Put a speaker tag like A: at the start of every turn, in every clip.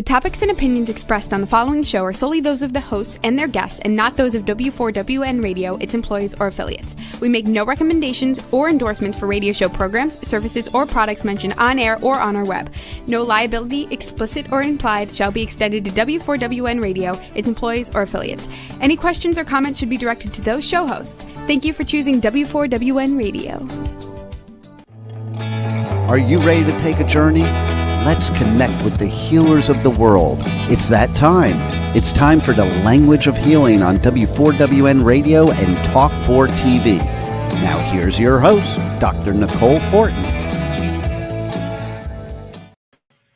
A: topics and opinions expressed on the following show are solely those of the hosts and their guests and not those of W4WN Radio, its employees, or affiliates. We make no recommendations or endorsements for radio show programs, services, or products mentioned on air or on our web. No liability, explicit or implied, shall be extended to W4WN Radio, its employees, or affiliates. Any questions or comments should be directed to those show hosts. Thank you for choosing W4WN Radio.
B: Are you ready to take a journey? Let's connect with the healers of the world. It's that time. It's time for the Language of Healing on W4WN Radio and Talk 4 TV. Now here's your host, Dr. Nicole Fortin.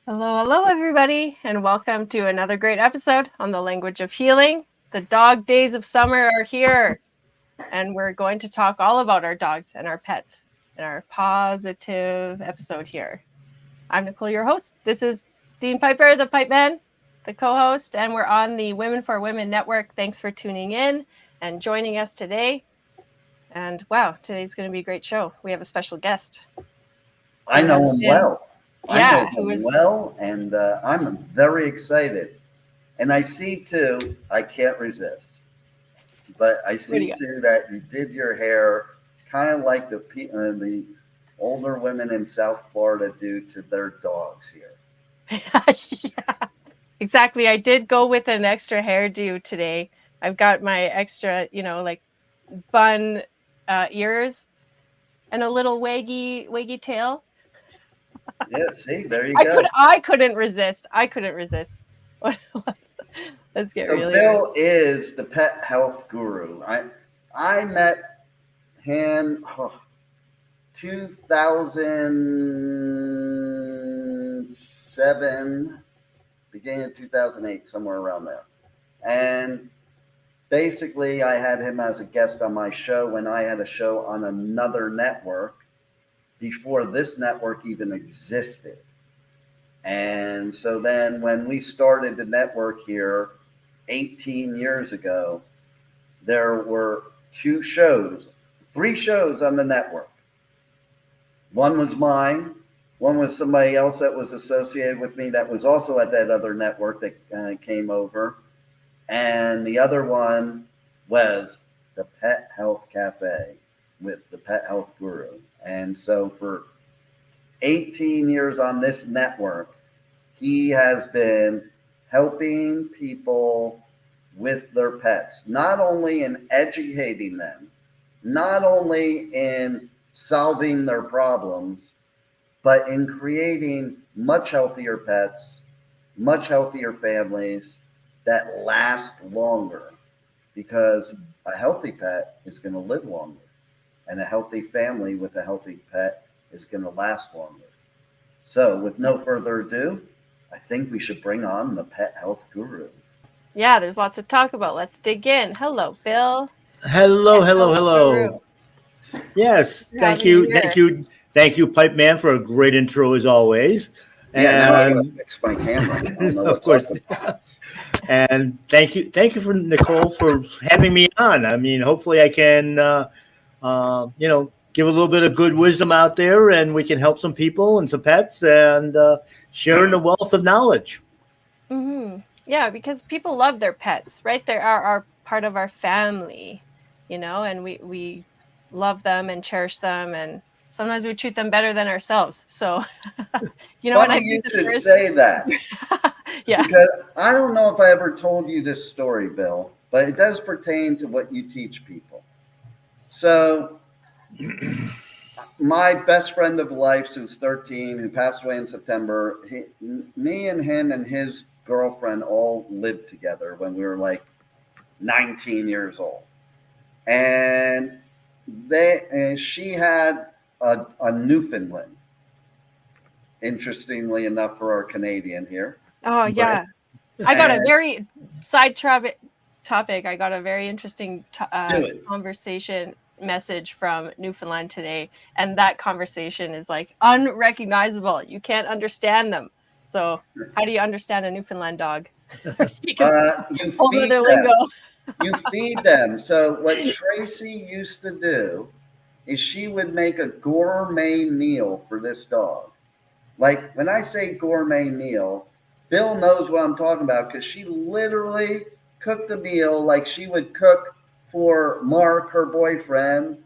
C: Hello, everybody, and welcome to another great episode on the Language of Healing. The dog days of summer are here, and we're going to talk all about our dogs and our pets in our positive episode here. I'm Nicole, your host. This is Dean Piper, the Pipe Man, the co-host, and we're on the Women for Women Network. Thanks for tuning in and joining us today. And wow, today's going to be a great show. We have a special guest.
D: I know him well.
C: Yeah,
D: I know him well, and I'm very excited. And I see too, I can't resist, but I see too that you did your hair kind of like the older women in South Florida do to their dogs here.
C: Yeah, exactly. I did go with an extra hairdo today. I've got my extra, like bun ears and a little waggy tail.
D: Yeah, see, there you go.
C: I couldn't resist. Let's get really
D: Bill
C: nice.
D: is the pet health guru. I met him 2007, beginning of 2008, somewhere around there. And basically, I had him as a guest on my show when I had a show on another network before this network even existed. And so then when we started the network here 18 years ago, there were three shows on the network. One was mine. One was somebody else that was associated with me that was also at that other network that came over. And the other one was the Pet Health Café with the Pet Health Guru. And so for 18 years on this network, he has been helping people with their pets, not only in educating them, not only in solving their problems, but in creating much healthier pets, much healthier families that last longer, because a healthy pet is going to live longer, and a healthy family with a healthy pet is going to last longer. So with no further ado, I think we should bring on the Pet Health Guru.
C: Yeah, there's lots to talk about. Let's dig in. Hello, Bill.
E: Hello. Yes, thank you, Pipe Man, for a great intro as always.
D: Yeah, now I gotta fix my camera.
E: Of course. And thank you for Nicole for having me on. I mean, hopefully I can, give a little bit of good wisdom out there, and we can help some people and some pets, and sharing the wealth of knowledge.
C: Mm-hmm. Yeah, because people love their pets, right? They are part of our family, and we love them and cherish them, and sometimes we treat them better than ourselves. So,
D: you should say that.
C: Yeah.
D: Because I don't know if I ever told you this story, Bill, but it does pertain to what you teach people. So, my best friend of life since 13, who passed away in September, me and him and his girlfriend all lived together when we were like 19 years old. And she had a Newfoundland, interestingly enough for our Canadian here.
C: Oh, yeah. I got a very side topic. I got a very interesting conversation message from Newfoundland today. And that conversation is like unrecognizable. You can't understand them. So how do you understand a Newfoundland dog? They're speaking over their lingo.
D: You feed them. So what Tracy used to do is she would make a gourmet meal for this dog. Like when I say gourmet meal, Bill knows what I'm talking about because she literally cooked a meal like she would cook for Mark, her boyfriend,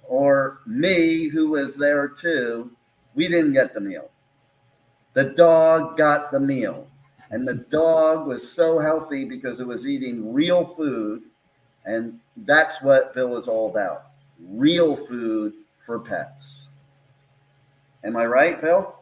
D: or me, who was there too. We didn't get the meal. The dog got the meal. And the dog was so healthy because it was eating real food. And that's what Bill is all about. Real food for pets. Am I right, Bill?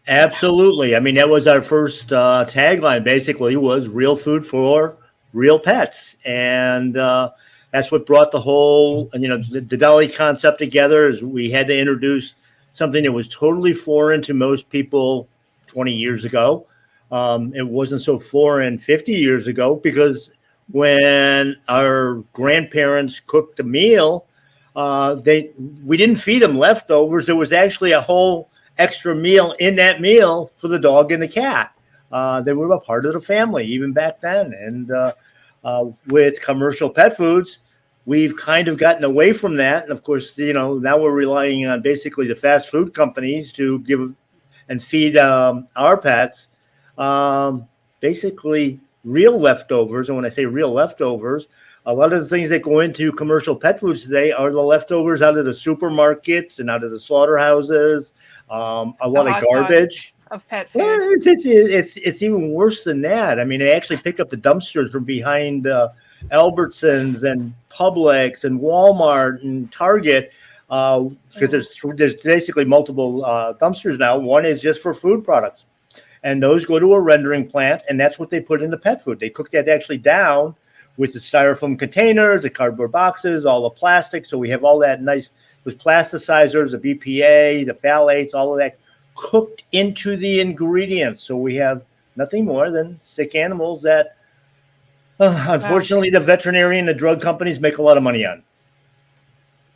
E: Absolutely. I mean, that was our first tagline, basically, was real food for real pets. And that's what brought the whole, the deli concept together. Is we had to introduce something that was totally foreign to most people 20 years ago. It wasn't so foreign 50 years ago because when our grandparents cooked a meal, we didn't feed them leftovers. There was actually a whole extra meal in that meal for the dog and the cat. They were a part of the family even back then. And with commercial pet foods, we've kind of gotten away from that. And of course, now we're relying on basically the fast food companies to give and feed our pets basically real leftovers. And when I say real leftovers, a lot of the things that go into commercial pet foods today are the leftovers out of the supermarkets and out of the slaughterhouses. A lot of garbage
C: of pet food.
E: Well, it's even worse than that. I mean, they actually pick up the dumpsters from behind Albertsons and Publix and Walmart and Target because there's basically multiple dumpsters now. One is just for food products, and those go to a rendering plant, and that's what they put in the pet food. They cook that actually down with the styrofoam containers, the cardboard boxes, all the plastic. So we have all that nice, those plasticizers, the BPA, the phthalates, all of that cooked into the ingredients. So we have nothing more than sick animals that, unfortunately, the veterinarian, the drug companies make a lot of money on.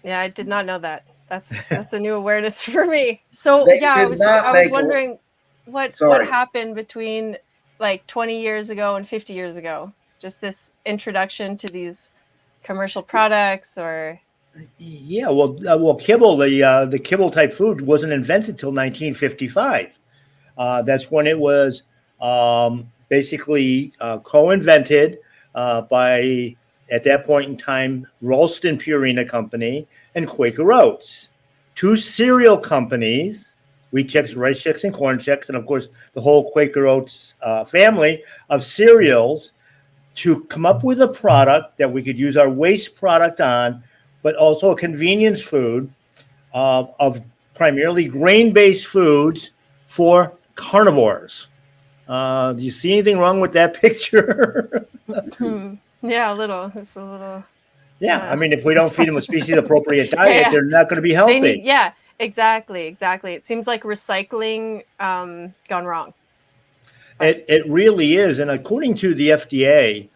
C: Yeah, I did not know that. That's a new awareness for me. So I was wondering what happened between like 20 years ago and 50 years ago. Just this introduction to these commercial products, or
E: kibble, the kibble type food wasn't invented till 1955. That's when it was basically co-invented by, at that point in time, Ralston Purina Company and Quaker Oats, two cereal companies, Wheat Chex, Rice Chex, and Corn Chex, and of course the whole Quaker Oats family of cereals, to come up with a product that we could use our waste product on, but also a convenience food of primarily grain-based foods for carnivores. Do you see anything wrong with that picture?
C: Yeah, a little. It's a little.
E: Yeah, I mean, if we don't feed them a species-appropriate diet, they're not going to be healthy.
C: Exactly. It seems like recycling gone wrong.
E: It really is. And according to the FDA,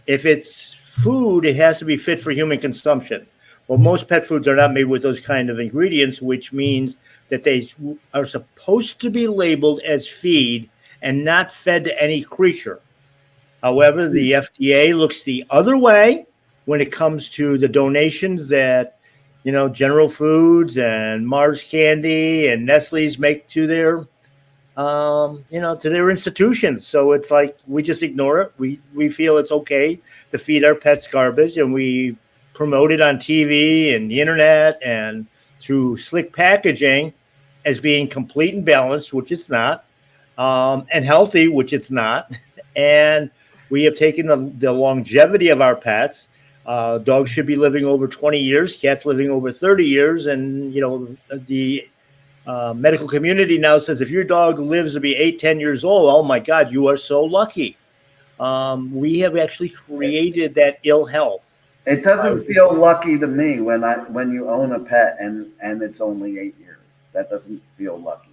E: if it's food, it has to be fit for human consumption. Well, most pet foods are not made with those kind of ingredients, which means that they are supposed to be labeled as feed and not fed to any creature. However, the FDA looks the other way when it comes to the donations that, General Foods and Mars Candy and Nestle's make to their to their institutions. So it's like we just ignore it. We feel it's okay to feed our pets garbage, and we promote it on TV and the internet and through slick packaging as being complete and balanced, which it's not, and healthy, which it's not. And we have taken the longevity of our pets. Dogs should be living over 20 years, cats living over 30 years, and the medical community now says if your dog lives to be 8-10 years old, oh my God, you are so lucky. We have actually created that ill health.
D: It doesn't feel lucky to me when you own a pet and it's only 8 years. That doesn't feel lucky.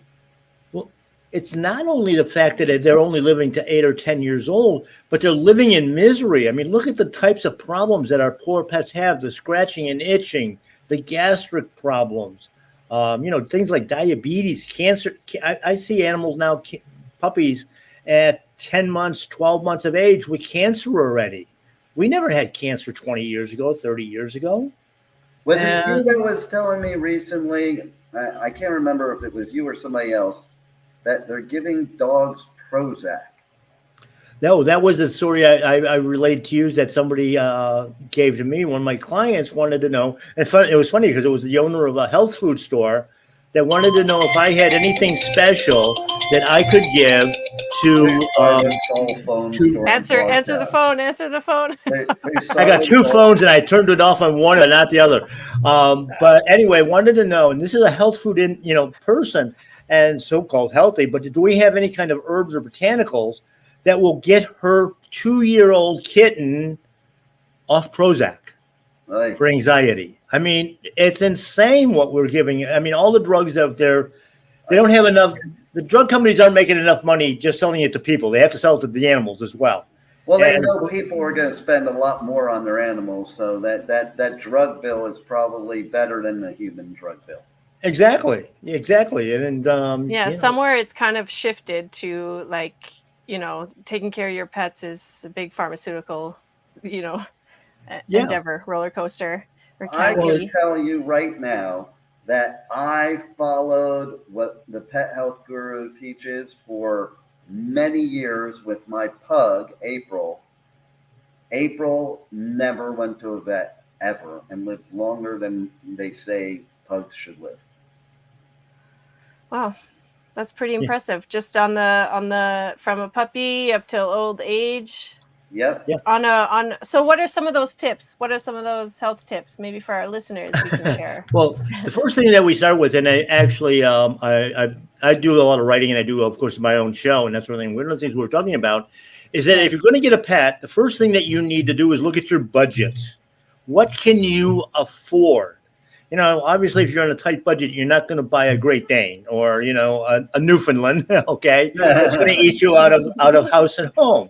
E: Well, it's not only the fact that they're only living to 8 or 10 years old, but they're living in misery. I mean, look at the types of problems that our poor pets have: the scratching and itching, the gastric problems. Things like diabetes, cancer. I see animals now, puppies at 10 months, 12 months of age with cancer already. We never had cancer 20 years ago, 30 years ago.
D: Was it you that was telling me recently, I can't remember if it was you or somebody else, that they're giving dogs Prozac.
E: No, that was the story I relayed to you that somebody gave to me. One of my clients wanted to know, and it was funny because it was the owner of a health food store that wanted to know if I had anything special that I could give
C: Answer the phone.
E: I got two phones and I turned it off on one and not the other. But anyway, wanted to know, and this is a health food person and so-called healthy, but do we have any kind of herbs or botanicals that will get her 2-year-old kitten off Prozac for anxiety? I mean, it's insane what we're giving. I mean, all the drugs out there, they don't have enough. The drug companies aren't making enough money just selling it to people. They have to sell it to the animals as well.
D: Well, they know people are going to spend a lot more on their animals, so that drug bill is probably better than the human drug bill.
E: Exactly. And
C: somewhere it's kind of shifted to like, taking care of your pets is a big pharmaceutical, endeavor, roller coaster.
D: I can tell you right now that I followed what the Pet Health Guru teaches for many years with my pug, April. April never went to a vet ever and lived longer than they say pugs should live.
C: Wow. That's pretty impressive. Just on the from a puppy up till old age.
D: Yep.
C: So what are some of those tips? What are some of those health tips maybe for our listeners we can share?
E: Well, the first thing that we start with, and I actually I do a lot of writing and I do, of course, my own show and that sort of thing. One of the things we're talking about is that if you're going to get a pet, the first thing that you need to do is look at your budget. What can you afford? Obviously, if you're on a tight budget, you're not going to buy a Great Dane or, a Newfoundland, okay? That's going to eat you out of house and home.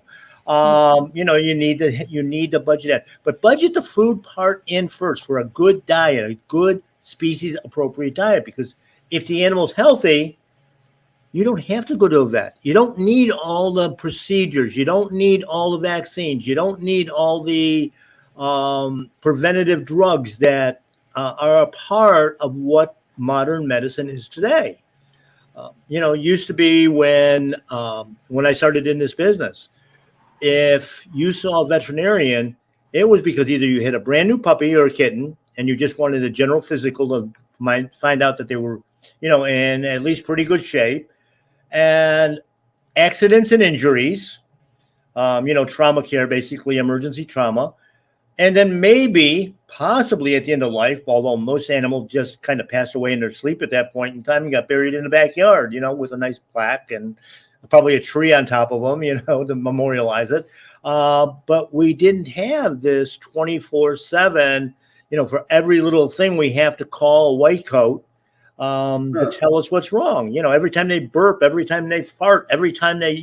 E: You need to budget that. But budget the food part in first for a good diet, a good species-appropriate diet, because if the animal's healthy, you don't have to go to a vet. You don't need all the procedures. You don't need all the vaccines. You don't need all the preventative drugs that are a part of what modern medicine is today. Used to be when I started in this business, if you saw a veterinarian, it was because either you had a brand new puppy or a kitten and you just wanted a general physical to find out that they were, in at least pretty good shape, and accidents and injuries, trauma care, basically emergency trauma. And then possibly at the end of life, although most animals just kind of passed away in their sleep at that point in time and got buried in the backyard, with a nice plaque and probably a tree on top of them, to memorialize it. But we didn't have this 24/7, for every little thing we have to call a white coat to tell us what's wrong. Every time they burp, every time they fart, every time they,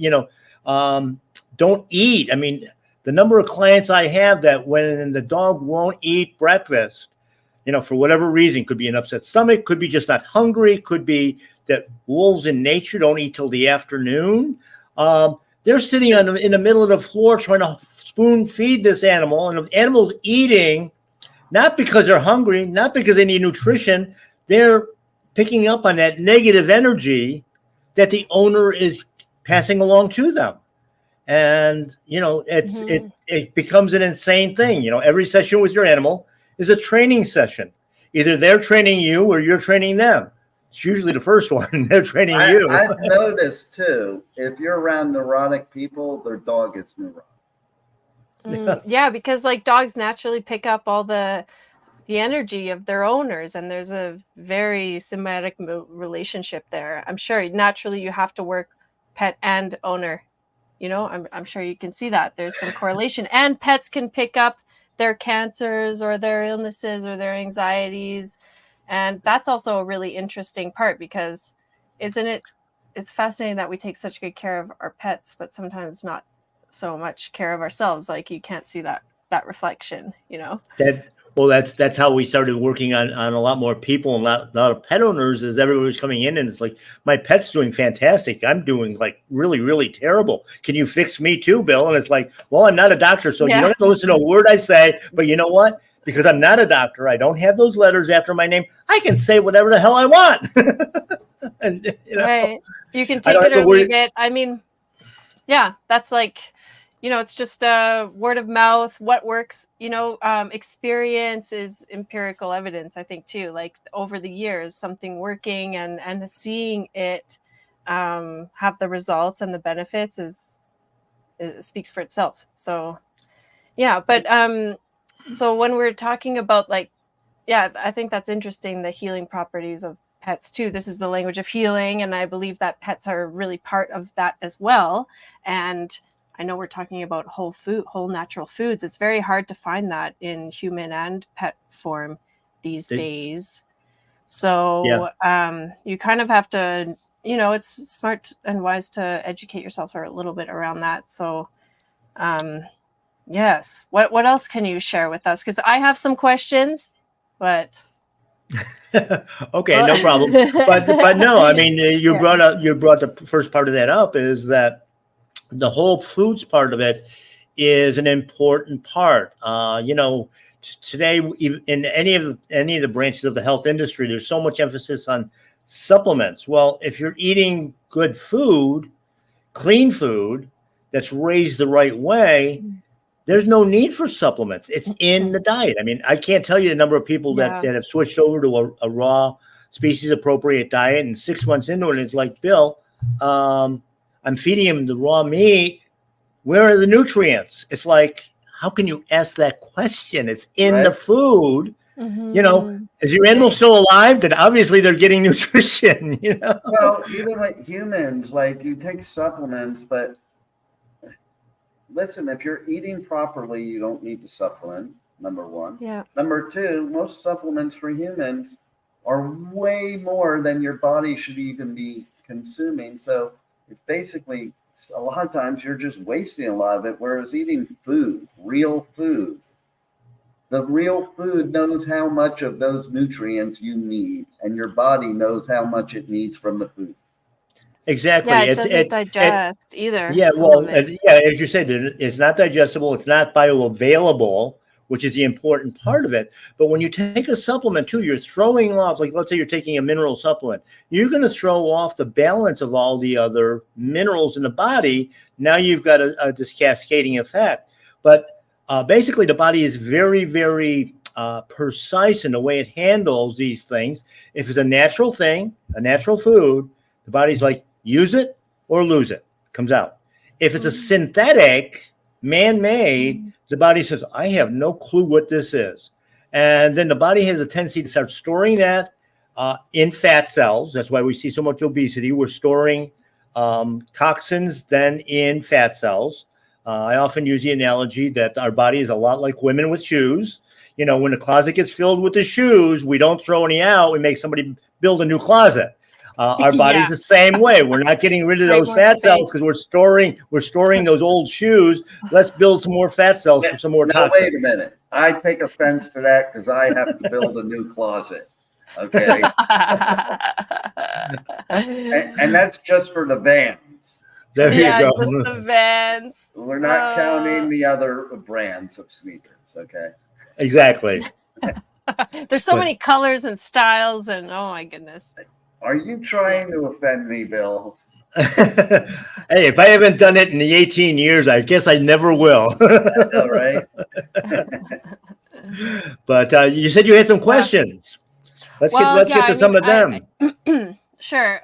E: don't eat. I mean, the number of clients I have that when the dog won't eat breakfast, for whatever reason, could be an upset stomach, could be just not hungry, could be that wolves in nature don't eat till the afternoon. They're sitting in the middle of the floor trying to spoon feed this animal, and the animal's eating not because they're hungry, not because they need nutrition. They're picking up on that negative energy that the owner is passing along to them. And, it becomes an insane thing. Every session with your animal is a training session. Either they're training you or you're training them. It's usually the first one. They're training you.
D: I've noticed too, if you're around neurotic people, their dog is neurotic.
C: Yeah, because like dogs naturally pick up all the energy of their owners, and there's a very symbiotic relationship there. I'm sure naturally you have to work pet and owner. I'm sure you can see that there's some correlation, and pets can pick up their cancers or their illnesses or their anxieties. And that's also a really interesting part, because it's fascinating that we take such good care of our pets, but sometimes not so much care of ourselves. Like you can't see that reflection,
E: That's how we started working on a lot more people and a lot of pet owners, as everybody was coming in and it's like, my pet's doing fantastic. I'm doing like really, really terrible. Can you fix me too, Bill? And it's like, well, I'm not a doctor, so you don't have to listen to a word I say, but you know what? Because I'm not a doctor, I don't have those letters after my name. I can say whatever the hell I want. And
C: right. You can take it or leave it. I mean, Yeah, that's like, it's just word of mouth, what works, experience is empirical evidence, I think, too. Like over the years, something working and seeing it have the results and the benefits it speaks for itself. So, yeah. But so when we're talking about like, yeah, I think that's interesting, the healing properties of pets too. This is the language of healing, and I believe that pets are really part of that as well. And I know we're talking about whole natural foods. It's very hard to find that in human and pet form these days. So you kind of have to, it's smart and wise to educate yourself a little bit around that. So yes, what else can you share with us? Because I have some questions, but
E: Okay, no problem. But no, I mean, you brought the first part of that up, is that the whole foods part of it is an important part. Today, in any of the branches of the health industry, there's so much emphasis on supplements. Well, if you're eating good food, clean food that's raised the right way, there's no need for supplements. It's in the diet. I mean, I can't tell you the number of people that have switched over to a raw, species appropriate diet, and 6 months into it, it's like, Bill, I'm feeding him the raw meat. Where are the nutrients? It's like, how can you ask that question? It's in the food. Is your animal still alive? Then obviously they're getting nutrition.
D: Well, even with humans, like you take supplements, but listen, if you're eating properly, you don't need to supplement, number one.
C: Yeah.
D: Number two, most supplements for humans are way more than your body should even be consuming. So it's basically, a lot of times you're just wasting a lot of it, whereas eating food, real food, the real food knows how much of those nutrients you need, and your body knows how much it needs from the food.
E: Exactly.
C: Yeah, it doesn't digest either.
E: Yeah, well, as you said, it's not digestible. It's not bioavailable, which is the important part of it. But when you take a supplement too, you're throwing off, like let's say you're taking a mineral supplement, you're going to throw off the balance of all the other minerals in the body. Now you've got this cascading effect. But basically, the body is very, very precise in the way it handles these things. If it's a natural thing, a natural food, the body's like, use it or lose it, comes out. If it's a synthetic, man-made, the body says, I have no clue what this is. And then the body has a tendency to start storing that in fat cells. That's why we see so much obesity. We're storing toxins then in fat cells. I often use the analogy that our body is a lot like women with shoes. When the closet gets filled with the shoes, we don't throw any out. We make somebody build a new closet. Our body's the same way. We're not getting rid of those fat cells because we're storing those old shoes. Let's build some more fat cells for some more toxins.
D: Wait a minute. I take offense to that because I have to build a new closet. Okay. and that's just for the Vans.
E: There you go.
C: Just the Vans.
D: We're not counting the other brands of sneakers. Okay.
E: Exactly.
C: There's so many colors and styles, and oh my goodness.
D: Are you trying to offend me, Bill?
E: Hey, if I haven't done it in the 18 years, I guess I never will.
D: I know, right?
E: But you said you had some questions. Let's get to some of them.
C: Sure.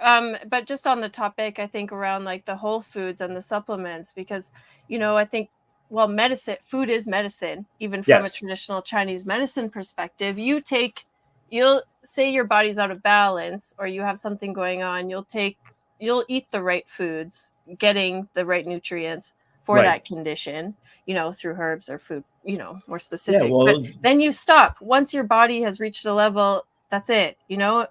C: But just on the topic, I think around like the whole foods and the supplements, because, I think, food is medicine, even from a traditional Chinese medicine perspective. You'll say your body's out of balance or you have something going on. You'll eat the right foods, getting the right nutrients for that condition, through herbs or food, more specific.
E: Yeah, well,
C: but then you stop once your body has reached a level. That's it,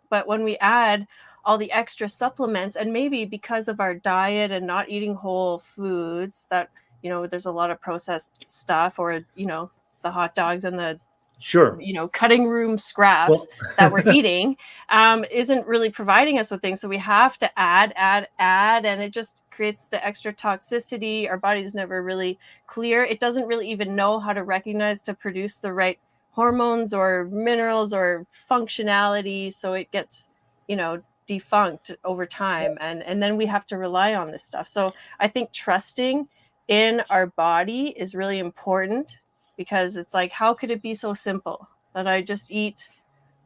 C: but when we add all the extra supplements, and maybe because of our diet and not eating whole foods, that, there's a lot of processed stuff, or, the hot dogs and the cutting room scraps that we're eating isn't really providing us with things. So we have to add, and it just creates the extra toxicity. Our body's never really clear. It doesn't really even know how to recognize to produce the right hormones or minerals or functionality. So it gets, defunct over time, and then we have to rely on this stuff. So I think trusting in our body is really important, because it's like, how could it be so simple that I just eat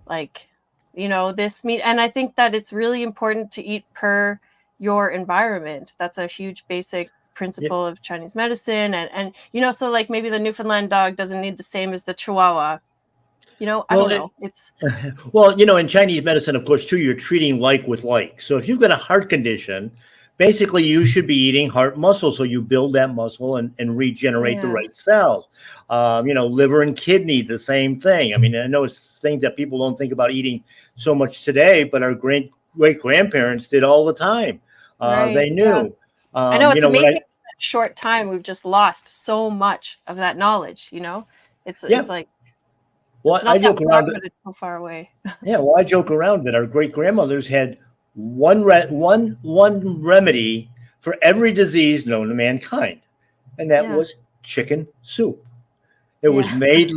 C: like, this meat? And I think that it's really important to eat per your environment. That's a huge basic principle of Chinese medicine. And so like maybe the Newfoundland dog doesn't need the same as the Chihuahua. I don't know. It's
E: well, in Chinese medicine, of course, too, you're treating like with like. So if you've got a heart condition, basically you should be eating heart muscle, so you build that muscle and regenerate the right cells. Liver and kidney, the same thing. I mean, I know it's things that people don't think about eating so much today, but our great grandparents did all the time. They knew.
C: Yeah. I know, it's amazing. In that short time, we've just lost so much of that knowledge. It's like,
E: well,
C: it's not
E: I joke around,
C: but it's so far away.
E: Yeah, well, I joke around that our great grandmothers had one remedy for every disease known to mankind, and that was chicken soup. It was made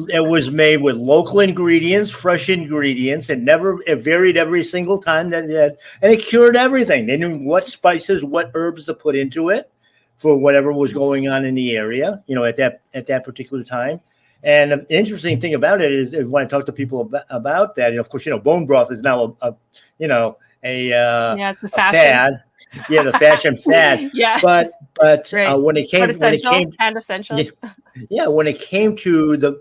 E: with local ingredients, fresh ingredients, and it varied every single time that it had, and it cured everything. They knew what spices, what herbs to put into it for whatever was going on in the area, at that particular time. And the interesting thing about it is, when I talk to people about that, of course, bone broth is now
C: it's a fashion
E: fad. Yeah, the fashion fad.
C: Yeah.
E: But when it came to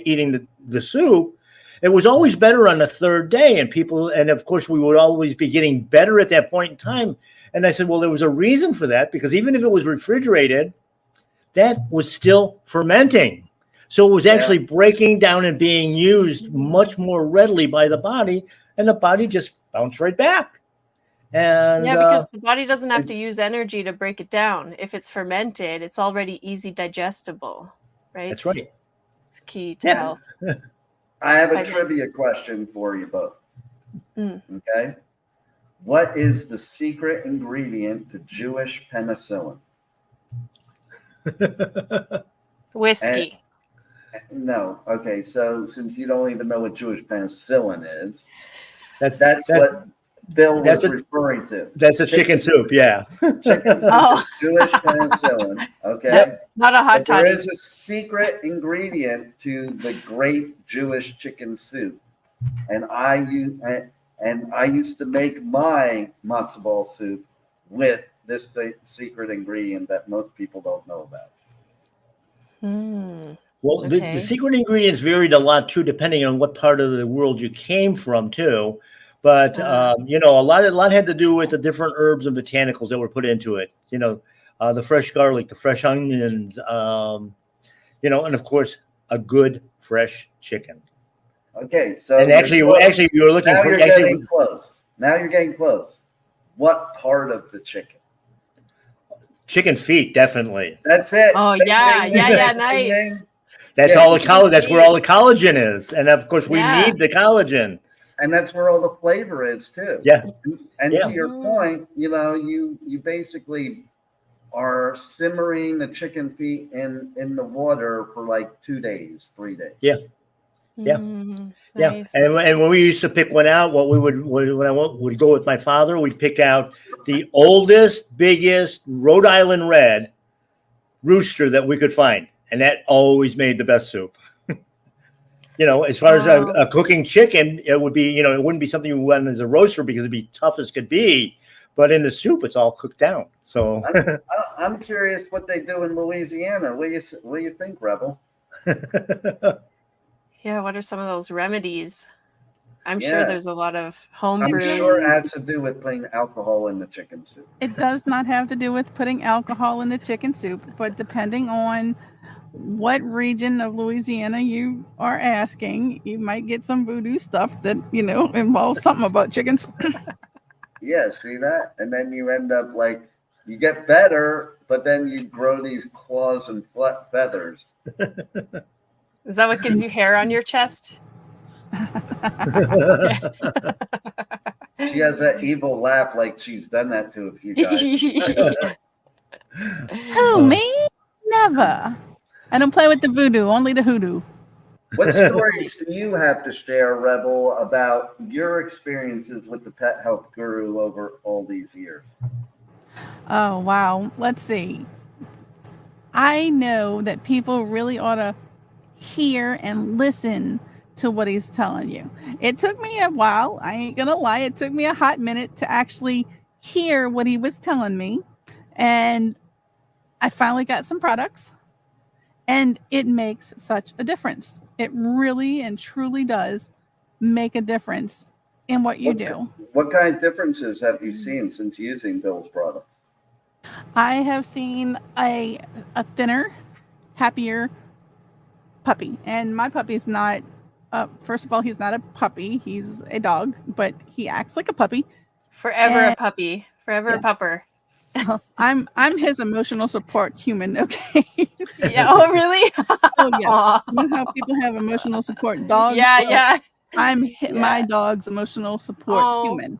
E: eating the soup, it was always better on the third day, and of course we would always be getting better at that point in time. And I said, well, there was a reason for that, because even if it was refrigerated, that was still fermenting. So it was actually breaking down and being used much more readily by the body, and the body just bounced right back. And
C: because the body doesn't have to use energy to break it down. If it's fermented, it's already easy digestible, right?
E: That's right.
C: It's key to health.
D: I have a trivia question for you both. Okay. What is the secret ingredient to Jewish penicillin?
C: Whiskey.
D: No. Okay. So since you don't even know what Jewish penicillin is, that's what Bill was referring to.
E: That's a chicken soup. Yeah.
D: Chicken soup is Jewish penicillin. Okay.
C: Yep. Not a hot toddy.
D: There is a secret ingredient to the great Jewish chicken soup, and I used to make my matzo ball soup with this secret ingredient that most people don't know about.
E: Well, the secret ingredients varied a lot too, depending on what part of the world you came from too. But a lot had to do with the different herbs and botanicals that were put into it. The fresh garlic, the fresh onions, and of course a good fresh chicken.
D: Okay, so
E: and actually, we were looking
D: now
E: for.
D: You're getting close. Now you're getting close. What part of the chicken?
E: Chicken feet, definitely.
D: That's it.
C: Oh, nice.
E: That's all the collagen. That's where all the collagen is, and of course, we need the collagen.
D: And that's where all the flavor is too.
E: Yeah.
D: And to your point, you basically are simmering the chicken feet in the water for like 2 days, 3 days.
E: Yeah. Yeah.
C: Nice.
E: And when we used to pick one out, when I would go with my father, we'd pick out the oldest, biggest Rhode Island red rooster that we could find. And that always made the best soup. As far as a cooking chicken, it would be, it wouldn't be something you want as a roaster because it'd be tough as could be. But in the soup, it's all cooked down. So
D: I'm curious what they do in Louisiana. What do you think, Rebel?
C: Yeah, what are some of those remedies? I'm sure there's a lot of home brews.
D: I'm sure it has to do with putting alcohol in the chicken soup.
F: It does not have to do with putting alcohol in the chicken soup, but depending on what region of Louisiana you are asking, you might get some voodoo stuff that, involves something about chickens.
D: Yeah, see that? And then you end up like, you get better, but then you grow these claws and feathers.
C: Is that what gives you hair on your chest?
D: She has that evil laugh like she's done that to a few guys.
F: Who, me? Never. I don't play with the voodoo, only the hoodoo.
D: What stories do you have to share, Rebel, about your experiences with the pet health guru over all these years?
F: Oh, wow. Let's see. I know that people really ought to hear and listen to what he's telling you. It took me a while. I ain't going to lie. It took me a hot minute to actually hear what he was telling me. And I finally got some products, and it makes such a difference. It really and truly does make a difference in what you do.
D: What kind of differences have you seen since using Bill's products?
F: I have seen a thinner, happier puppy. And my puppy's not, first of all, he's not a puppy. He's a dog, but he acts like a puppy.
C: Forever a puppy. Forever a pupper.
F: I'm his emotional support human, okay?
C: So, yeah. Oh, really?
F: Oh, yeah. You know how people have emotional support dogs?
C: Yeah,
F: well,
C: yeah.
F: I'm my dog's emotional support human.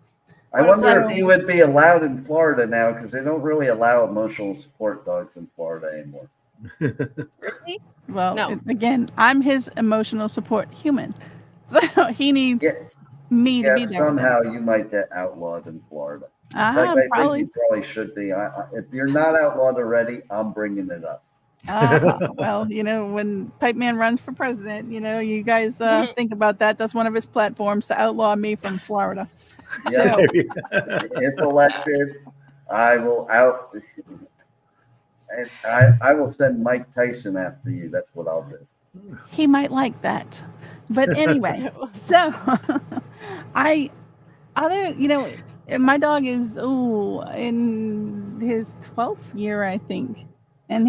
D: I wonder if you would be allowed in Florida now, because they don't really allow emotional support dogs in Florida anymore.
C: Really?
F: Well, no. Again, I'm his emotional support human. So he needs me to be there.
D: Somehow you might get outlawed in Florida. I think you probably should be. If you're not outlawed already, I'm bringing it up.
F: Well, when Pipe Man runs for president, you guys think about that. That's one of his platforms, to outlaw me from Florida.
D: Yeah. So, if elected, I will I will send Mike Tyson after you. That's what I'll do.
F: He might like that. But anyway, so my dog is in his 12th year, I think. And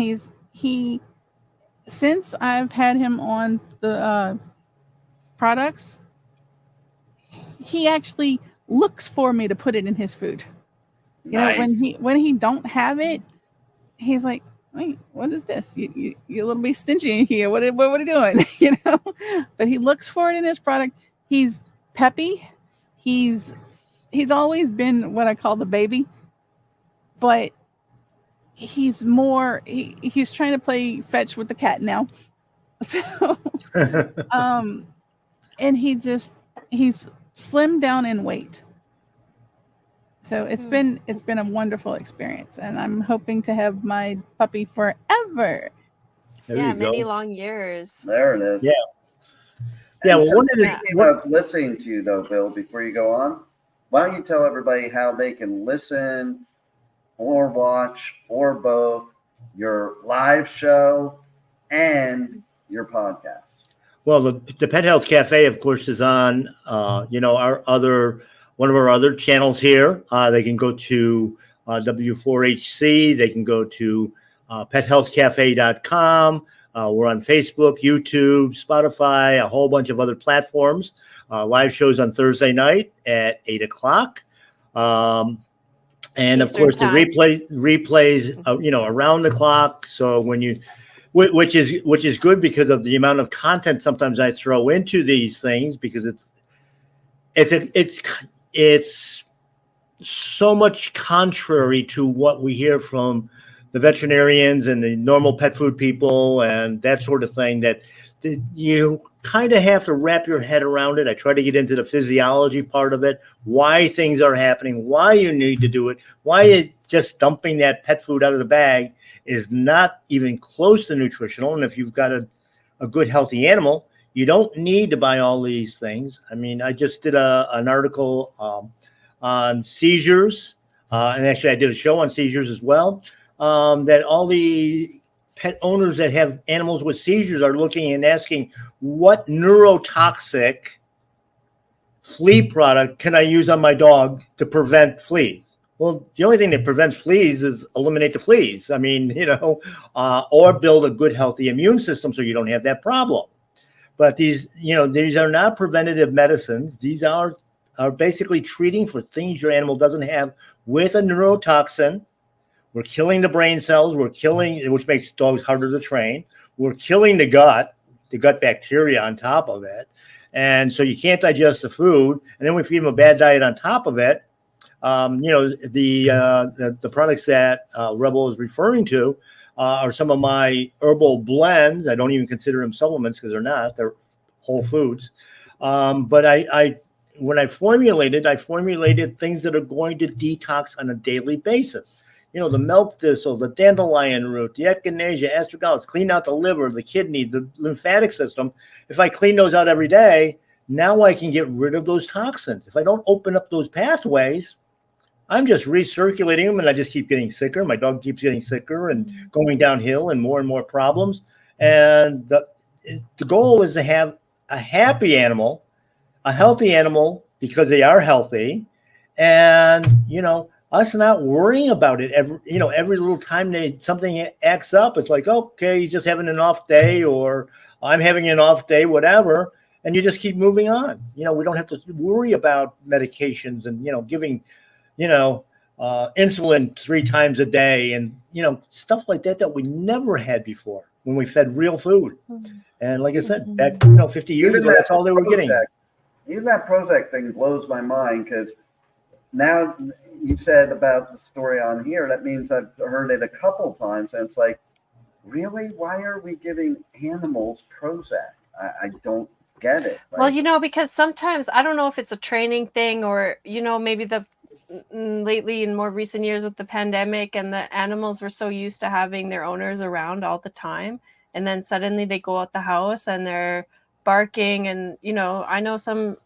F: since I've had him on the products, he actually looks for me to put it in his food.
D: Nice.
F: When he don't have it, he's like, "Wait, what is this? You're a little bit stingy in here. What are you doing?" But he looks for it in his product. He's peppy. He's always been what I call the baby, but he's more. He's trying to play fetch with the cat now. So, and he's slimmed down in weight. So it's been a wonderful experience, and I'm hoping to have my puppy forever.
C: Many long years.
D: There it is.
E: Yeah. Yeah. Well,
D: speaking of listening to you, though, Bill, before you go on, why don't you tell everybody how they can listen or watch or both your live show and your podcast?
E: Well, the Pet Health Cafe, of course, is on, one of our other channels here. They can go to W4HC. They can go to PetHealthCafe.com. We're on Facebook, YouTube, Spotify, a whole bunch of other platforms. Live shows on Thursday night at 8:00. And Eastern of course, time. The replays, around the clock. So which is good because of the amount of content sometimes I throw into these things, because it's so much contrary to what we hear from the veterinarians and the normal pet food people and that sort of thing, that you kind of have to wrap your head around it. I try to get into the physiology part of it, why things are happening, why you need to do it, why just dumping that pet food out of the bag is not even close to nutritional. And if you've got a good, healthy animal, you don't need to buy all these things. I mean, I just did an article on seizures, and actually I did a show on seizures as well, that all the pet owners that have animals with seizures are looking and asking, what neurotoxic flea product can I use on my dog to prevent fleas? Well, the only thing that prevents fleas is eliminate the fleas. I mean, or build a good, healthy immune system so you don't have that problem. But these are not preventative medicines. These are basically treating for things your animal doesn't have with a neurotoxin. We're killing the brain cells. Which makes dogs harder to train. We're killing the gut bacteria on top of it. And so you can't digest the food. And then we feed them a bad diet on top of it. The products that Rebel is referring to are some of my herbal blends. I don't even consider them supplements because they're not. They're Whole Foods. But when I formulated things that are going to detox on a daily basis. The milk thistle, the dandelion root, the echinacea, astragalus, clean out the liver, the kidney, the lymphatic system. If I clean those out every day, now I can get rid of those toxins. If I don't open up those pathways, I'm just recirculating them, and I just keep getting sicker. My dog keeps getting sicker and going downhill and more problems. And the goal is to have a happy animal, a healthy animal, because they are healthy, and us not worrying about it every little time something acts up. It's like, okay, you're just having an off day, or I'm having an off day, whatever, and you just keep moving on. We don't have to worry about medications and giving insulin 3 times a day and stuff like that we never had before when we fed real food. And like I said, back 50 years ago, that's all they were getting.
D: Even that Prozac thing blows my mind, because now you said about the story on here, that means I've heard it a couple times, and it's like, really? Why are we giving animals Prozac? I don't get it.
C: Well, because sometimes, I don't know if it's a training thing or, maybe lately in more recent years with the pandemic, and the animals were so used to having their owners around all the time. And then suddenly they go out the house and they're barking. And, I know some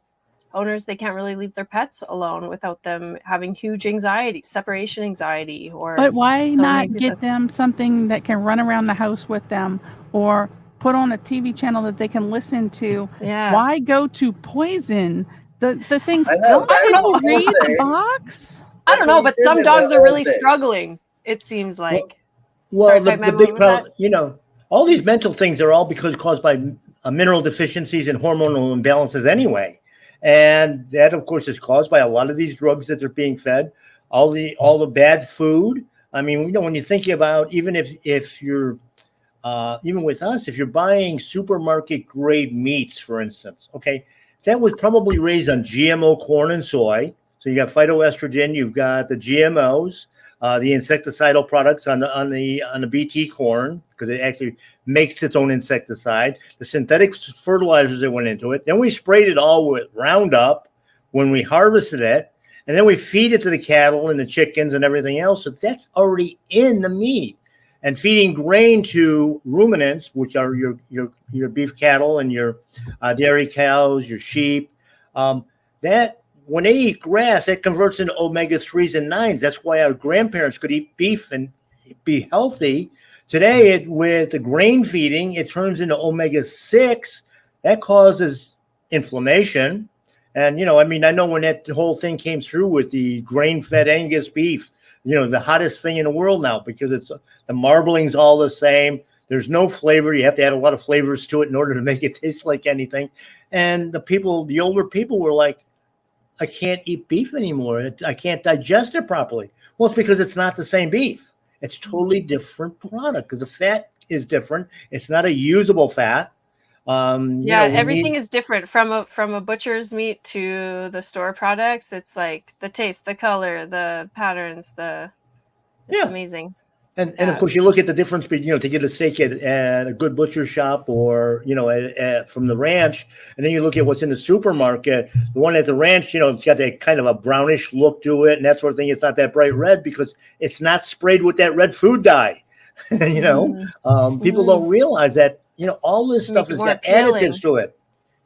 C: owners, they can't really leave their pets alone without them having huge anxiety, separation anxiety.
F: But why not get them something that can run around the house with them, or put on a TV channel that they can listen to?
C: Yeah.
F: Why go to poison? The things.
D: I know,
F: People read the box.
C: I don't know, but some dogs are really struggling, it seems like.
E: Well, the big problem, all these mental things are all caused by mineral deficiencies and hormonal imbalances anyway. And that, of course, is caused by a lot of these drugs that are being fed, all the bad food. I mean, when you're thinking about, even if you're, even with us, if you're buying supermarket grade meats, for instance, okay, that was probably raised on GMO corn and soy. So you got phytoestrogen, you've got the GMOs, the insecticidal products on the BT corn, because it actually makes its own insecticide, the synthetic fertilizers that went into it. Then we sprayed it all with Roundup when we harvested it, and then we feed it to the cattle and the chickens and everything else. So that's already in the meat. And feeding grain to ruminants, which are your beef cattle and your dairy cows, your sheep, that when they eat grass, it converts into omega-3s and 9s. That's why our grandparents could eat beef and be healthy. Today, with the grain feeding, it turns into omega-6. That causes inflammation. And, I know when that whole thing came through with the grain-fed Angus beef, the hottest thing in the world now, because the marbling's all the same. There's no flavor. You have to add a lot of flavors to it in order to make it taste like anything. And the older people were like, I can't eat beef anymore. I can't digest it properly. Well, it's because it's not the same beef. It's totally different product, because the fat is different. It's not a usable fat.
C: Everything is different from a butcher's meat to the store products. It's like the taste, the color, the patterns, it's amazing.
E: And of course, you look at the difference between, to get a steak at a good butcher shop or, from the ranch, and then you look at what's in the supermarket. The one at the ranch, it's got that kind of a brownish look to it and that sort of thing. It's not that bright red because it's not sprayed with that red food dye. People don't realize that, all this stuff has got additives to it.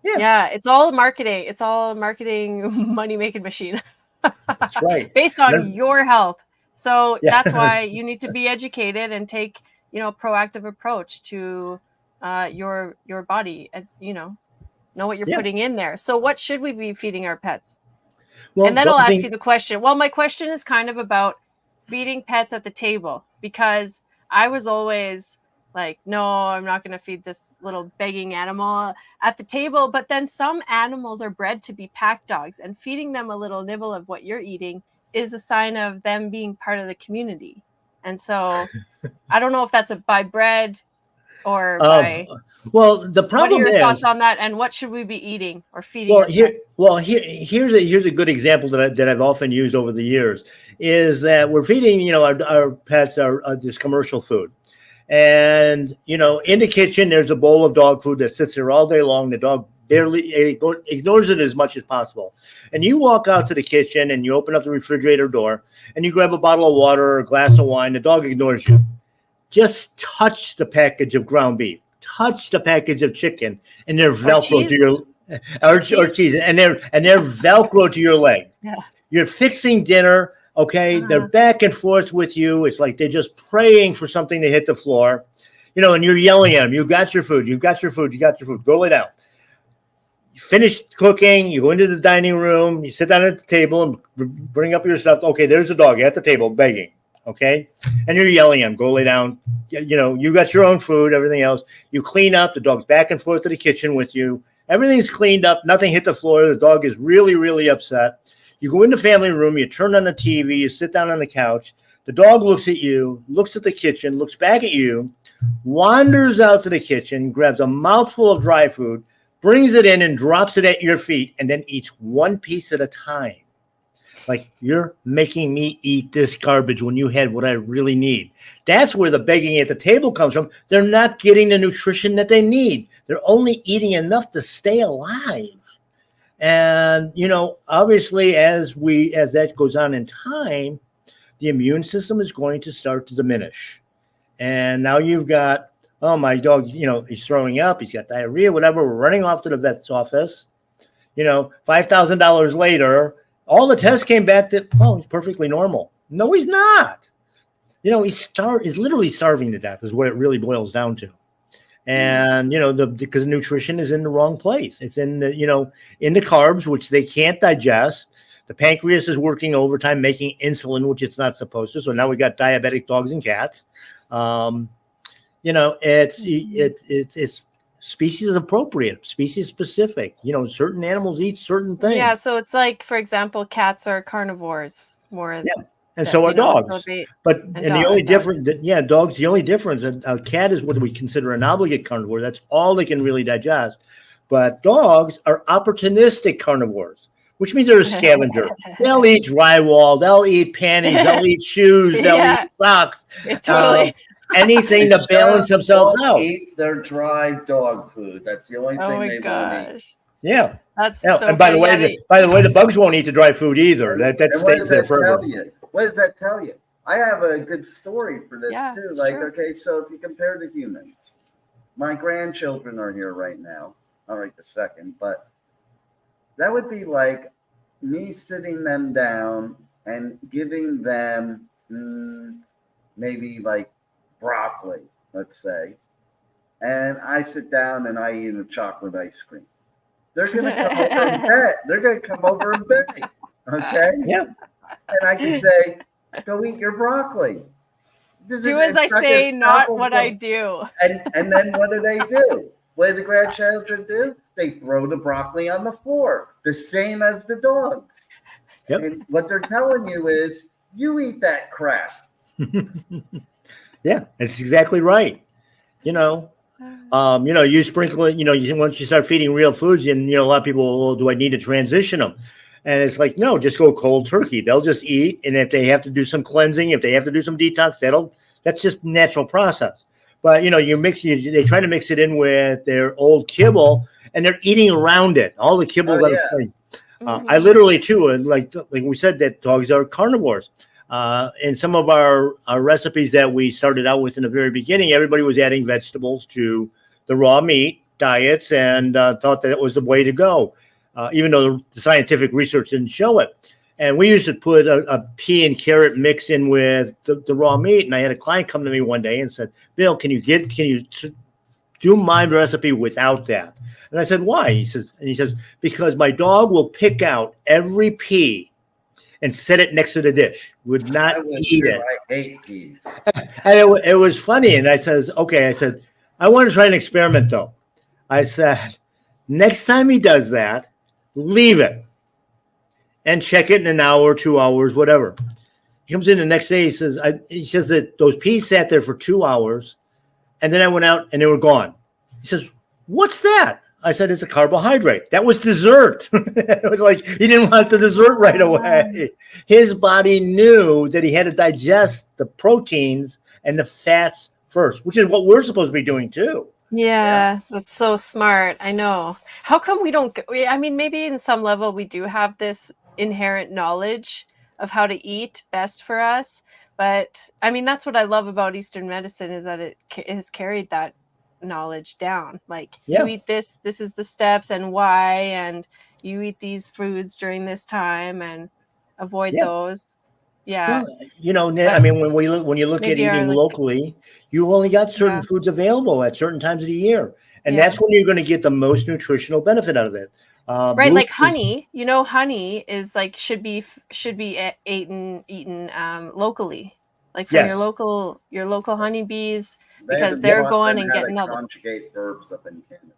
C: Yeah, it's all marketing. It's all a marketing money-making machine.
E: That's right.
C: Based on your health. So that's why you need to be educated and take, proactive approach to your body and, know what you're putting in there. So what should we be feeding our pets? Well, and then I'll ask you the question. Well, my question is kind of about feeding pets at the table, because I was always like, no, I'm not going to feed this little begging animal at the table. But then some animals are bred to be pack dogs, and feeding them a little nibble of what you're eating is a sign of them being part of the community. And so I don't know if that's by bread or by.
E: Well, the problem
C: what are your thoughts on that, and what should we be eating or feeding?
E: Here's a good example that I've often used over the years, is that we're feeding, our pets this commercial food. And, in the kitchen, there's a bowl of dog food that sits there all day long. The dog barely ignores it as much as possible. And you walk out to the kitchen and you open up the refrigerator door and you grab a bottle of water or a glass of wine. The dog ignores you. Just touch the package of ground beef, touch the package of chicken, and they're Velcro to your or cheese, and they're Velcro to your leg.
C: Yeah.
E: You're fixing dinner. Okay, they're back and forth with you. It's like they're just praying for something to hit the floor, and you're yelling at them. You got your food. You got your food. You got your food. Go lay down. You finish cooking. You go into the dining room. You sit down at the table and bring up your stuff. Okay, there's the dog at the table begging. Okay, and you're yelling at him. Go lay down. You got your own food. Everything else. You clean up. The dog's back and forth to the kitchen with you. Everything's cleaned up. Nothing hit the floor. The dog is really, really upset. You go in the family room, you turn on the TV, you sit down on the couch. The dog looks at you, looks at the kitchen, looks back at you, wanders out to the kitchen, grabs a mouthful of dry food, brings it in and drops it at your feet, and then eats one piece at a time. Like, you're making me eat this garbage when you had what I really need. That's where the begging at the table comes from. They're not getting the nutrition that they need. They're only eating enough to stay alive. And, obviously, as that goes on in time, the immune system is going to start to diminish. And now you've got, oh, my dog, he's throwing up, he's got diarrhea, whatever. We're running off to the vet's office. $5,000 later, all the tests came back that, he's perfectly normal. No, he's not. He's literally starving to death is what it really boils down to. And, because nutrition is in the wrong place. It's in the, in the carbs, which they can't digest. The pancreas is working overtime, making insulin, which it's not supposed to. So now we got diabetic dogs and cats. It's species appropriate, species specific. Certain animals eat certain things.
C: Yeah. So it's like, for example, cats are carnivores more.
E: Yeah. And so are dogs. Dogs, the only difference, dogs, the only difference, a cat is what we consider an obligate carnivore. That's all they can really digest. But dogs are opportunistic carnivores, which means they're a scavenger. They'll eat drywall, they'll eat panties, they'll eat shoes, they'll eat socks.
C: Totally.
E: Anything to balance themselves out.
D: Eat their dry dog food. That's the only thing they won't eat.
E: Yeah.
C: That's so
E: and by the way, the bugs won't eat the dry food either. That stays there forever.
D: What does that tell you? I have a good story for this too. Like,
C: true.
D: Okay, so if you compare the humans, my grandchildren are here right now. Not right this second, but that would be like me sitting them down and giving them maybe like broccoli, let's say, and I sit down and I eat a chocolate ice cream. They're gonna come over and beg. They're gonna come over and beg. Okay.
E: Yeah.
D: And I can say, go eat your broccoli.
C: Do as I say, not what I do.
D: And then what do? What do the grandchildren do? They throw the broccoli on the floor, the same as the dogs.
E: Yep.
D: And what they're telling you is, you eat that crap.
E: Yeah, that's exactly right. You sprinkle it, once you start feeding real foods, and, a lot of people, well, do I need to transition them? And it's like, no, just go cold turkey. They'll just eat. And if they have to do some cleansing, if they have to do some detox, that's just natural process. But, they try to mix it in with their old kibble and they're eating around it. All the kibble I literally too, and like we said, that dogs are carnivores. In some of our recipes that we started out with in the very beginning, everybody was adding vegetables to the raw meat diets and thought that it was the way to go. Even though the scientific research didn't show it. And we used to put a pea and carrot mix in with the raw meat. And I had a client come to me one day and said, Bill, can you do my recipe without that? And I said, why? He says, because my dog will pick out every pea and set it next to the dish, would not eat it.
D: I hate peas.
E: And it was funny. And I said, okay, I want to try an experiment though. I said, next time he does that, leave it and check it in an hour, 2 hours, whatever. He comes in the next day. He says that those peas sat there for 2 hours, and then I went out and they were gone. He says, "What's that?" I said, "It's a carbohydrate." That was dessert. It was like he didn't want the dessert right away. His body knew that he had to digest the proteins and the fats first, which is what we're supposed to be doing too.
C: Yeah, that's so smart. I know. How come we don't? I mean, maybe in some level we do have this inherent knowledge of how to eat best for us. But I mean, that's what I love about Eastern medicine is that it has carried that knowledge down. Like you eat this is the steps and why, and you eat these foods during this time and avoid those. Yeah.
E: Well, you know, I mean, when you look at eating locally, you only got certain foods available at certain times of the year, and that's when you're going to get the most nutritional benefit out of it.
C: Right, like honey. You know, honey is like should be eaten locally, like from your local honeybees, because they're going and getting other
D: conjugate verbs up in Canada.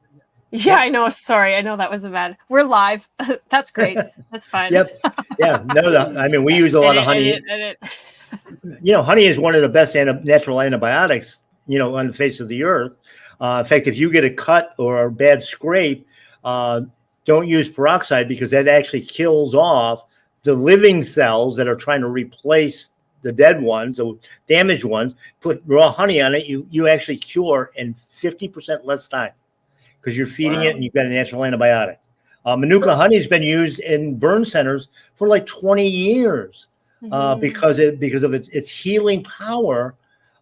C: Yeah, I know. Sorry, I know that was We're live. That's great. That's fine.
E: Yep. Yeah. No. I mean, we use a lot of honey. You know, honey is one of the best natural antibiotics, you know, on the face of the earth. In fact, if you get a cut or a bad scrape, don't use peroxide because that actually kills off the living cells that are trying to replace the dead ones or damaged ones. Put raw honey on it, you actually cure in 50% less time because you're feeding it and you've got a natural antibiotic. Manuka honey has been used in burn centers for like 20 years because of its healing power.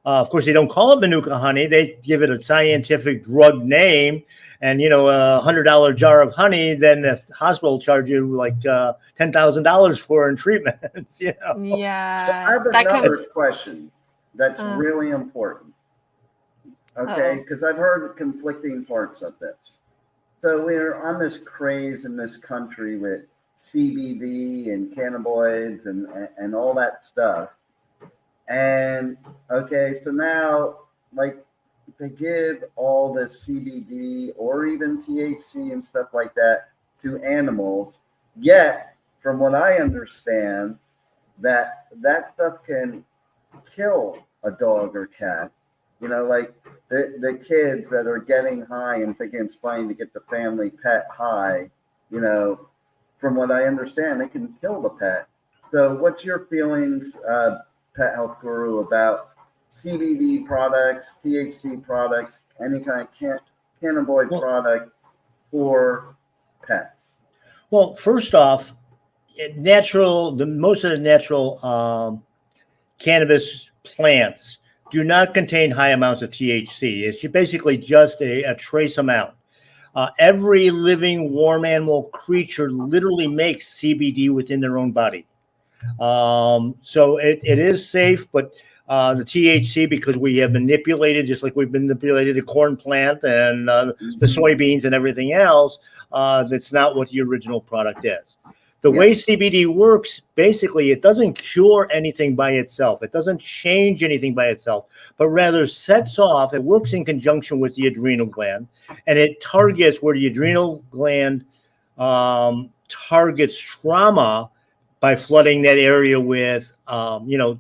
E: Of course, they don't call it Manuka honey. They give it a scientific drug name. And, you know, $100 jar of honey, then the hospital will charge you like $10,000 for in treatments. You know?
C: Yeah.
D: So I have another question that's really important. Okay, because I've heard conflicting parts of this. So we're on this craze in this country with CBD and cannabinoids and all that stuff. And okay, so now like they give all this CBD or even THC and stuff like that to animals. Yet, from what I understand, that stuff can kill a dog or cat. You know, like the kids that are getting high and thinking it's fine to get the family pet high, you know, from what I understand, they can kill the pet. So what's your feelings, Pet Health Guru, about CBD products, THC products, any kind of cannabinoid product for pets?
E: Well, first off, most of the natural cannabis plants do not contain high amounts of THC. It's basically just a trace amount. Every living warm animal creature literally makes CBD within their own body. So it is safe, but the THC, because we have manipulated, just like we've manipulated the corn plant and the soybeans and everything else, that's not what the original product is. The way CBD works, basically, it doesn't cure anything by itself. It doesn't change anything by itself, but rather it works in conjunction with the adrenal gland, and it targets where the adrenal gland targets trauma by flooding that area with,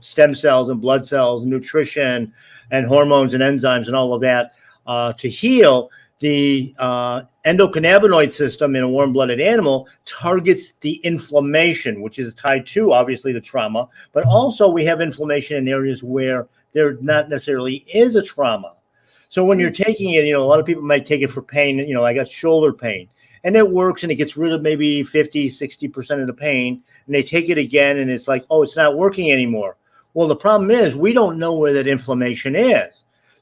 E: stem cells and blood cells, and nutrition and hormones and enzymes and all of that to heal. The endocannabinoid system in a warm-blooded animal targets the inflammation, which is tied to, obviously, the trauma. But also we have inflammation in areas where there not necessarily is a trauma. So when you're taking it, a lot of people might take it for pain. I got shoulder pain. And it works, and it gets rid of maybe 50, 60% of the pain. And they take it again, and it's like, oh, it's not working anymore. Well, the problem is we don't know where that inflammation is.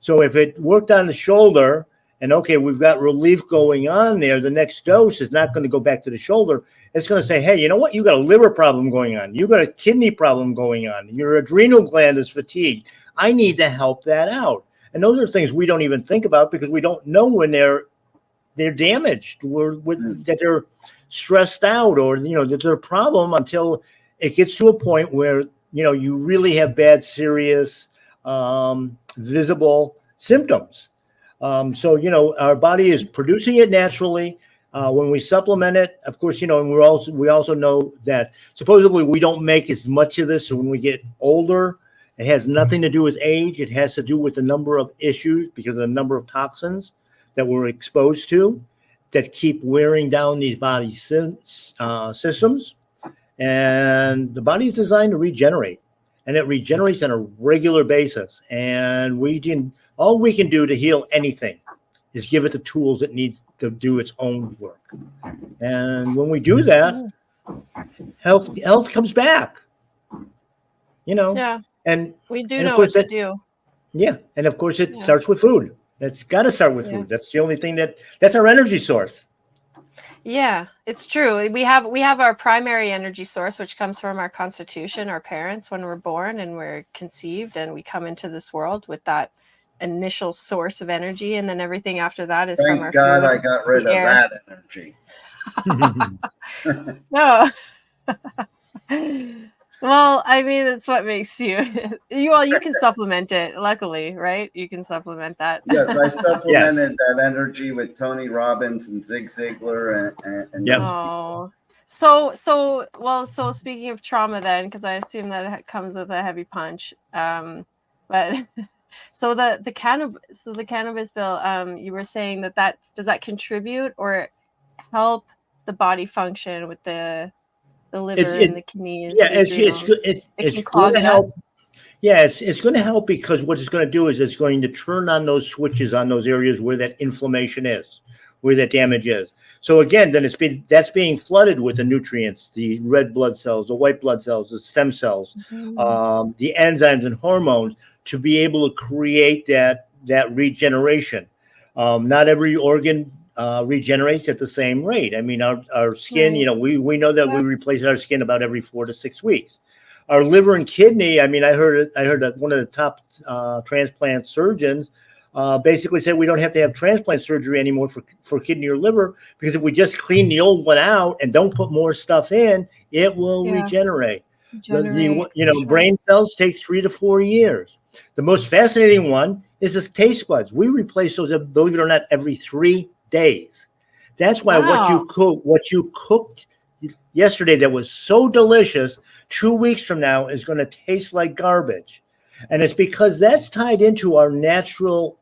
E: So if it worked on the shoulder, and okay, we've got relief going on there, the next dose is not going to go back to the shoulder. It's going to say, hey, you know what? You got a liver problem going on. You got a kidney problem going on. Your adrenal gland is fatigued. I need to help that out. And those are things we don't even think about because we don't know when they're damaged, that they're stressed out, or that they're a problem until it gets to a point where you really have bad, serious, visible symptoms. So our body is producing it naturally. When we supplement it, of course, and we also know that supposedly we don't make as much of this when we get older. It has nothing to do with age. It has to do with the number of issues because of the number of toxins that we're exposed to that keep wearing down these body systems. And the body is designed to regenerate. and it regenerates on a regular basis. And all we can do to heal anything is give it the tools it needs to do its own work. And when we do that, health comes back.
C: Yeah.
E: And
C: we do
E: and of
C: know
E: course
C: what to do.
E: Yeah, and of course it starts with food. That's got to start with food. That's the only thing that's our energy source.
C: Yeah, it's true. We have our primary energy source, which comes from our constitution, our parents, when we're born and we're conceived, and we come into this world with that initial source of energy, and then everything after that is from our
D: Thank God
C: food,
D: I got rid of
C: air.
D: that energy.
C: No. Well, I mean, it's what makes you. You can supplement it. Luckily, right? You can supplement that.
D: Yes, I supplemented that energy with Tony Robbins and Zig Ziglar and
E: Yep.
C: Oh, so speaking of trauma, then, because I assume that it comes with a heavy punch. But so the cannabis bill. You were saying that does that contribute or help the body function with the liver and the kidneys?
E: Yeah,
C: the adrenals?
E: it's
C: can clog
E: going to
C: it up?
E: help. Yeah, it's going to help because what it's going to do is it's going to turn on those switches on those areas where that inflammation is, where that damage is. So again, then that's being flooded with the nutrients, the red blood cells, the white blood cells, the stem cells, the enzymes and hormones to be able to create that regeneration. Not every organ regenerates at the same rate. I mean, our skin, we know that we replace our skin about every 4 to 6 weeks. Our liver and kidney, I mean, I heard that one of the top transplant surgeons basically said we don't have to have transplant surgery anymore for kidney or liver, because if we just clean the old one out and don't put more stuff in, it will regenerate. Brain cells take 3 to 4 years. The most fascinating one is the taste buds. We replace those, believe it or not, every 3 days. That's why what you cooked yesterday that was so delicious 2 weeks from now is going to taste like garbage. And it's because that's tied into our natural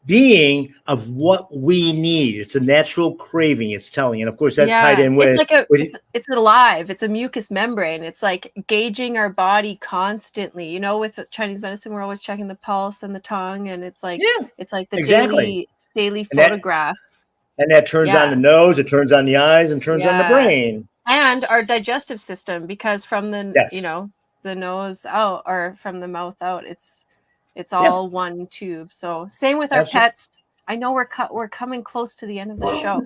E: being of what we need. It's a natural craving, it's telling. And of course, that's tied in with...
C: It's alive. It's a mucous membrane. It's like gauging our body constantly. With Chinese medicine, we're always checking the pulse and the tongue. And it's like, it's like the daily photograph.
E: And that turns on the nose, it turns on the eyes, and turns on the brain.
C: And our digestive system, because from the the nose out or from the mouth out, it's all one tube. So same with our pets. I know we're coming close to the end of the show.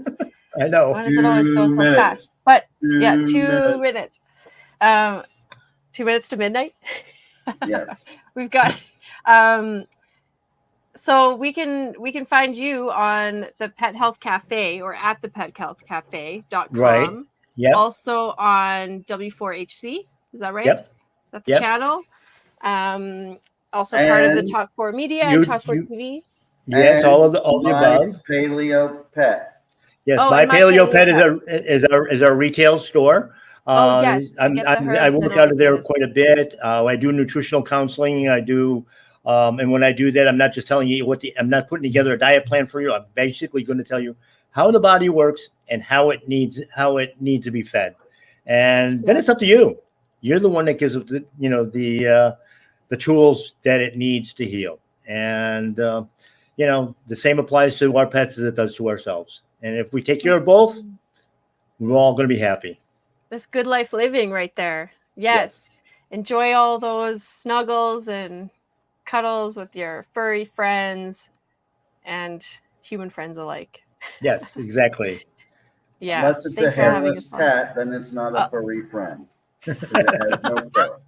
E: I know.
C: Why does it always go so fast? But 2 minutes. 2 minutes to midnight.
D: Yes.
C: We've got so we can find you on the Pet Health Cafe or at the pethealthcafe.com.
E: Right. Yeah.
C: Also on W4HC. Is that right?
E: Yep.
C: That's the channel. Also part of the Talk 4 Media and Talk 4 TV.
E: Yes, all of the above.
D: Paleo Pet.
E: Yes, My Paleo Pet is our retail store.
C: Yes.
E: I work out of there quite a bit. I do nutritional counseling. I do, and when I do that, I'm not just telling you I'm not putting together a diet plan for you. I'm basically going to tell you how the body works and how it needs to be fed, and then it's up to you. You're the one that gives it the tools that it needs to heal, and the same applies to our pets as it does to ourselves. And if we take care of both, we're all going to be happy.
C: That's good life living right there. Yes. Enjoy all those snuggles and cuddles with your furry friends and human friends alike.
E: Yes, exactly.
C: Yeah.
D: Unless it's a hairless cat, then it's not a furry friend. It has no fur.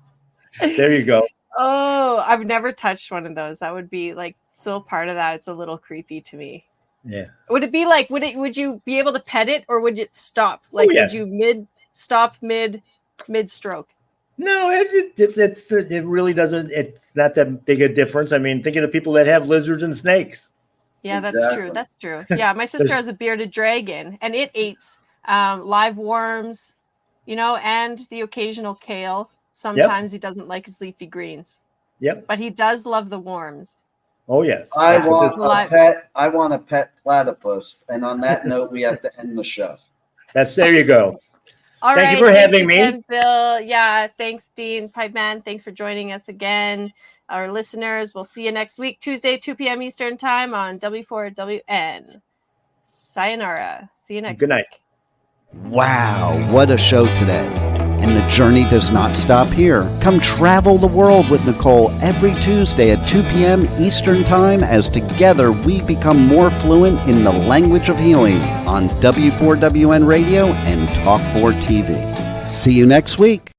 E: There you go.
C: Oh, I've never touched one of those. That would be like still part of that. It's a little creepy to me.
E: Yeah.
C: Would it be like, would you be able to pet it, or would it stop? Like, would you mid stroke?
E: No, it really doesn't. It's not that big a difference. I mean, think of the people that have lizards and snakes.
C: Yeah, that's true. Yeah, my sister has a bearded dragon, and it eats live worms, and the occasional kale. Sometimes he doesn't like his leafy greens.
E: Yep.
C: But he does love the worms.
E: Oh yes.
D: I want a pet platypus. And on that note, we have to end the show.
E: There you go.
C: All
E: Thank
C: right.
E: you for
C: Thanks
E: having me.
C: again, Bill. Yeah. Thanks, Dean. Pipe Man. Thanks for joining us again. Our listeners, we'll see you next week, Tuesday, 2 p.m. Eastern Time on W4WN. Sayonara. See you next
E: Good night.
C: week.
B: Wow, what a show today. And the journey does not stop here. Come travel the world with Nicole every Tuesday at 2 p.m. Eastern Time as together we become more fluent in the language of healing on W4WN Radio and Talk4 TV. See you next week.